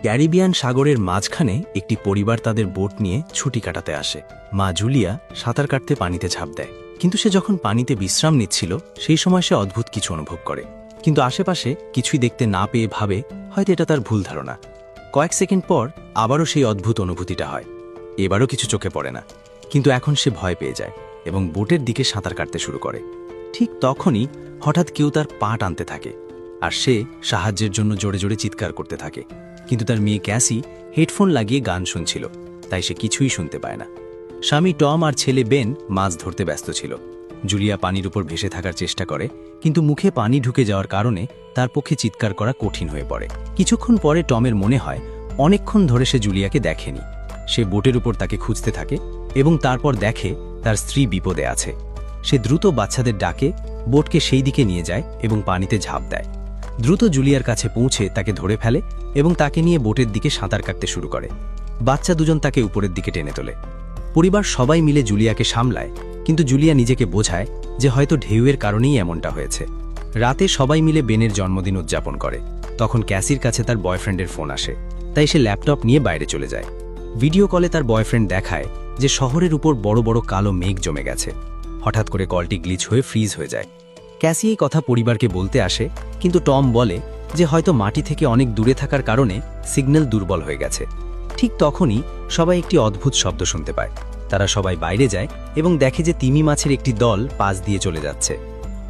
Caribbean সাগরের মাঝখানে একটি পরিবার তাদের বোট নিয়ে ছুটি কাটাতে আসে। মা জুলিয়া সাঁতার কাটতে পানিতে ঝাঁপ দেয়, কিন্তু সে যখন পানিতে বিশ্রাম নিচ্ছিল সেই সময় সে অদ্ভুত কিছু অনুভব করে। কিন্তু আশেপাশে কিছুই দেখতে না পেয়ে ভাবে হয়তো এটা তার ভুল ধারণা। কয়েক সেকেন্ড পর আবারও সেই অদ্ভুত অনুভূতিটা হয়। এবারও কিছু চোখে পড়ে না, কিন্তু এখন সে ভয় পেয়ে যায় এবং বোটের দিকে সাঁতার কাটতে শুরু করে। ঠিক তখনই হঠাৎ কেউ তার পা টানতে থাকে, আর সে সাহায্যের জন্য জোরে জোরে চিৎকার করতে থাকে। কিন্তু তার মেয়ে ক্যাসি হেডফোন লাগিয়ে গান শুনছিল, তাই সে কিছুই শুনতে পায় না। স্বামী টম আর ছেলে বেন মাছ ধরতে ব্যস্ত ছিল। জুলিয়া পানির উপর ভেসে থাকার চেষ্টা করে, কিন্তু মুখে পানি ঢুকে যাওয়ার কারণে তার পক্ষে চিৎকার করা কঠিন হয়ে পড়ে। কিছুক্ষণ পরে টমের মনে হয় অনেকক্ষণ ধরে সে জুলিয়াকে দেখেনি। সে বোটের উপর তাকে খুঁজতে থাকে এবং তারপর দেখে তার স্ত্রী বিপদে আছে। সে দ্রুত বাচ্চাদের ডাকে বোটকে সেই দিকে নিয়ে যায় এবং পানিতে ঝাঁপ দেয়। দ্রুত জুলিয়ার কাছে পৌঁছে তাকে ধরে ফেলে এবং তাকে নিয়ে বোটের দিকে সাঁতার কাটতে শুরু করে। বাচ্চা দুজন তাকে উপরের দিকে টেনে তোলে। পরিবার সবাই মিলে জুলিয়াকে সামলায়, কিন্তু জুলিয়া নিজেকে বোঝায় যে হয়তো ঢেউয়ের কারণেই এমনটা হয়েছে। রাতে সবাই মিলে বেনের জন্মদিন উদযাপন করে। তখন ক্যাসির কাছে তার বয়ফ্রেন্ডের ফোন আসে, তাই সে ল্যাপটপ নিয়ে বাইরে চলে যায়। ভিডিও কলে তার বয়ফ্রেন্ড দেখায় যে শহরের উপর বড় বড় কালো মেঘ জমে গেছে। হঠাৎ করে কলটি গ্লিচ হয়ে ফ্রিজ হয়ে যায়। ক্যাসি এই কথা পরিবারকে বলতে আসে, কিন্তু টম বলে যে হয়তো মাটি থেকে অনেক দূরে থাকার কারণে সিগন্যাল দুর্বল হয়ে গেছে। ঠিক তখনই সবাই একটি অদ্ভুত শব্দ শুনতে পায়। তারা সবাই বাইরে যায় এবং দেখে যে তিমি মাছের একটি দল পাশ দিয়ে চলে যাচ্ছে।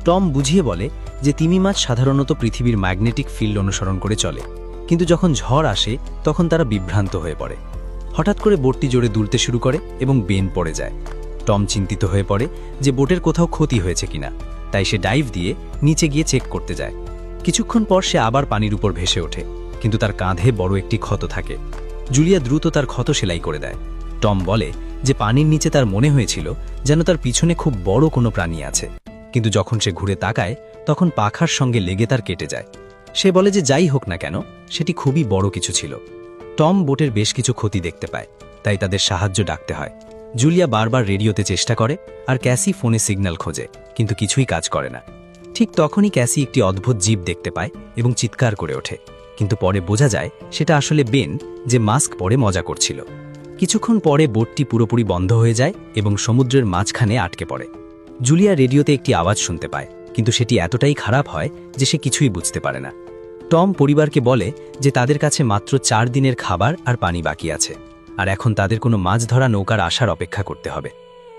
টম বুঝিয়ে বলে যে তিমি মাছ সাধারণত পৃথিবীর ম্যাগনেটিক ফিল্ড অনুসরণ করে চলে, কিন্তু যখন ঝড় আসে তখন তারা বিভ্রান্ত হয়ে পড়ে। হঠাৎ করে বোটটি জোরে দুলতে শুরু করে এবং বেন পড়ে যায়। টম চিন্তিত হয়ে পড়ে যে বোটের কোথাও ক্ষতি হয়েছে কিনা, তাই সে ডাইভ দিয়ে নিচে গিয়ে চেক করতে যায়। কিছুক্ষণ পর সে আবার পানির উপর ভেসে ওঠে, কিন্তু তার কাঁধে বড় একটি ক্ষত থাকে। জুলিয়া দ্রুত তার ক্ষত সেলাই করে দেয়। টম বলে যে পানির নিচে তার মনে হয়েছিল যেন তার পিছনে খুব বড় কোনো প্রাণী আছে, কিন্তু যখন সে ঘুরে তাকায় তখন পাখার সঙ্গে লেগে তার কেটে যায়। সে বলে যে যাই হোক না কেন, সেটি খুবই বড় কিছু ছিল। টম বোটের বেশ কিছু ক্ষতি দেখতে পায়, তাই তাদের সাহায্য ডাকতে হয়। জুলিয়া বারবার রেডিওতে চেষ্টা করে আর ক্যাসি ফোনে সিগন্যাল খোঁজে, কিন্তু কিছুই কাজ করে না। ঠিক তখনই ক্যাসি একটি অদ্ভুত জীব দেখতে পায় এবং চিৎকার করে ওঠে, কিন্তু পরে বোঝা যায় সেটা আসলে বেন, যে মাস্ক পরে মজা করছিল। কিছুক্ষণ পরে বোটটি পুরোপুরি বন্ধ হয়ে যায় এবং সমুদ্রের মাঝখানে আটকে পড়ে। জুলিয়া রেডিওতে একটি আওয়াজ শুনতে পায়, কিন্তু সেটি এতটাই খারাপ হয় যে সে কিছুই বুঝতে পারে না। টম পরিবারকে বলে যে তাদের কাছে মাত্র 4 দিনের খাবার আর পানি বাকি আছে, আর এখন তাদের কোনো মাছ ধরা নৌকার আসার অপেক্ষা করতে হবে।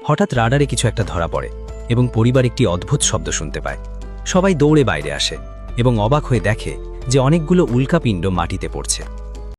হঠাৎ রাডারে কিছু একটা ধরা পড়ে এবং পরিবার একটি অদ্ভুত শব্দ শুনতে পায়। সবাই দৌড়ে বাইরে আসে এবং অবাক হয়ে দেখে যে অনেকগুলো উল্কাপিণ্ড মাটিতে পড়ছে।